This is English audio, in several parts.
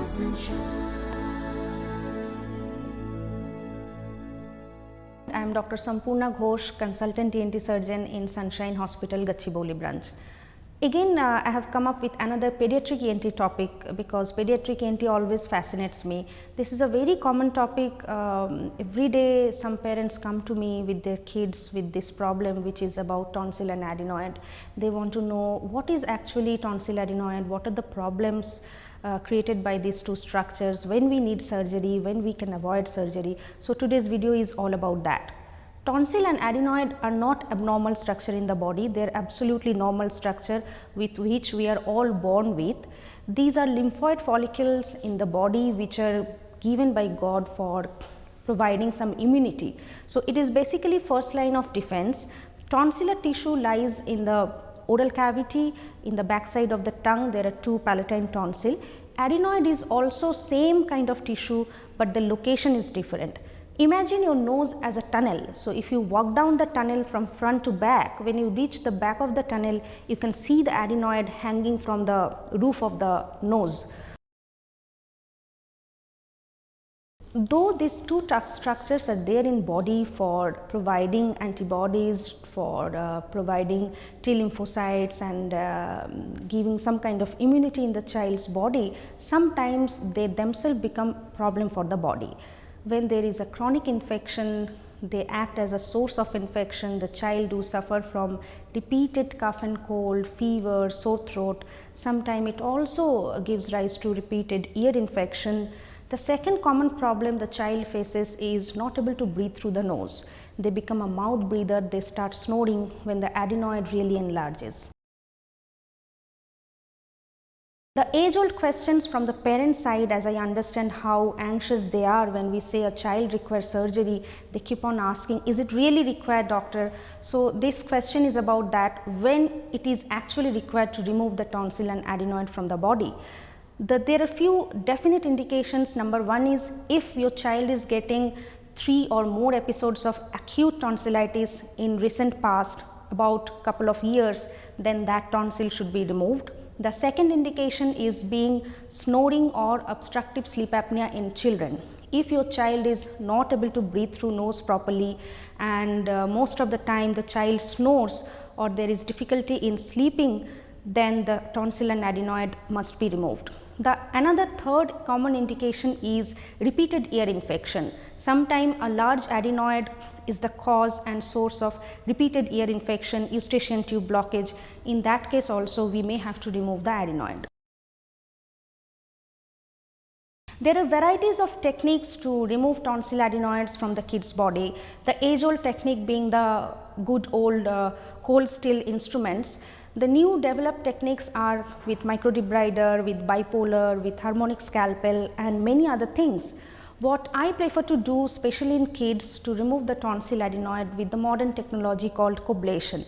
I am Dr. Sampurna Ghosh, consultant ENT surgeon in Sunshine Hospital Gachibowli branch. Again, I have come up with another pediatric ENT topic because pediatric ENT always fascinates me. This is a very common topic. Every day some parents come to me with their kids with this problem, which is about tonsil and adenoid. They want to know what is actually tonsil adenoid, what are the problems created by these two structures, when we need surgery, when we can avoid surgery. So today's video is all about that. Tonsil and adenoid are not abnormal structure in the body, they are absolutely normal structure with which we are all born with. These are lymphoid follicles in the body which are given by God for providing some immunity. So it is basically first line of defense. Tonsillar tissue lies in the oral cavity, in the back side of the tongue there are two palatine tonsil. Adenoid is also same kind of tissue, but the location is different. Imagine your nose as a tunnel. So if you walk down the tunnel from front to back, when you reach the back of the tunnel, you can see the adenoid hanging from the roof of the nose. Though these two structures are there in body for providing antibodies, for providing T lymphocytes and giving some kind of immunity in the child's body, sometimes they themselves become problem for the body. When there is a chronic infection, they act as a source of infection. The child do suffer from repeated cough and cold, fever, sore throat. Sometimes it also gives rise to repeated ear infection. The second common problem the child faces is not able to breathe through the nose. They become a mouth breather, they start snoring when the adenoid really enlarges. The age-old questions from the parent side, as I understand how anxious they are when we say a child requires surgery, they keep on asking, is it really required, doctor? So this question is about that, when it is actually required to remove the tonsil and adenoid from the body. There are few definite indications. Number one is if your child is getting 3 or more episodes of acute tonsillitis in recent past, about couple of years, then that tonsil should be removed. The second indication is being snoring or obstructive sleep apnea in children. If your child is not able to breathe through nose properly and most of the time the child snores or there is difficulty in sleeping, then the tonsil and adenoid must be removed. Another third common indication is repeated ear infection. Sometimes a large adenoid is the cause and source of repeated ear infection, eustachian tube blockage. In that case also we may have to remove the adenoid. There are varieties of techniques to remove tonsil adenoids from the kid's body. The age-old technique being the good old cold still instruments. The new developed techniques are with microdebrider, with bipolar, with harmonic scalpel and many other things. What I prefer to do, especially in kids, to remove the tonsil adenoid with the modern technology called coblation.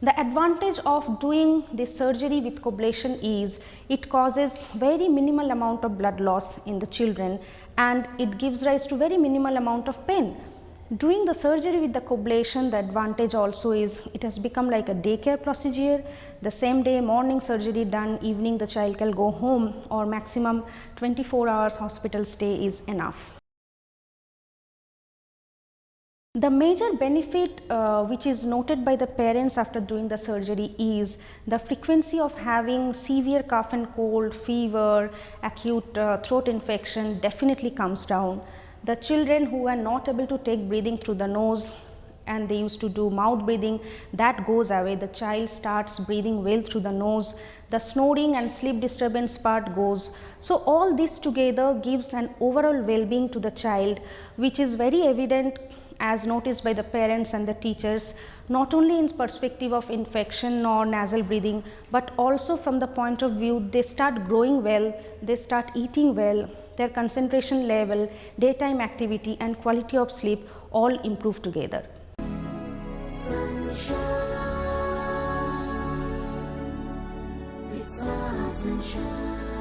The advantage of doing this surgery with coblation is it causes very minimal amount of blood loss in the children and it gives rise to very minimal amount of pain. Doing the surgery with the coblation, the advantage also is it has become like a daycare procedure. The same day morning surgery done, evening the child can go home, or maximum 24 hours hospital stay is enough. The major benefit which is noted by the parents after doing the surgery is the frequency of having severe cough and cold, fever, acute throat infection definitely comes down. The children who are not able to take breathing through the nose and they used to do mouth breathing, that goes away. The child starts breathing well through the nose. The snoring and sleep disturbance part goes. So all this together gives an overall well-being to the child, which is very evident as noticed by the parents and the teachers, not only in perspective of infection or nasal breathing, but also from the point of view they start growing well, they start eating well, their concentration level, daytime activity and quality of sleep all improve together. Sunshine, it's our sunshine.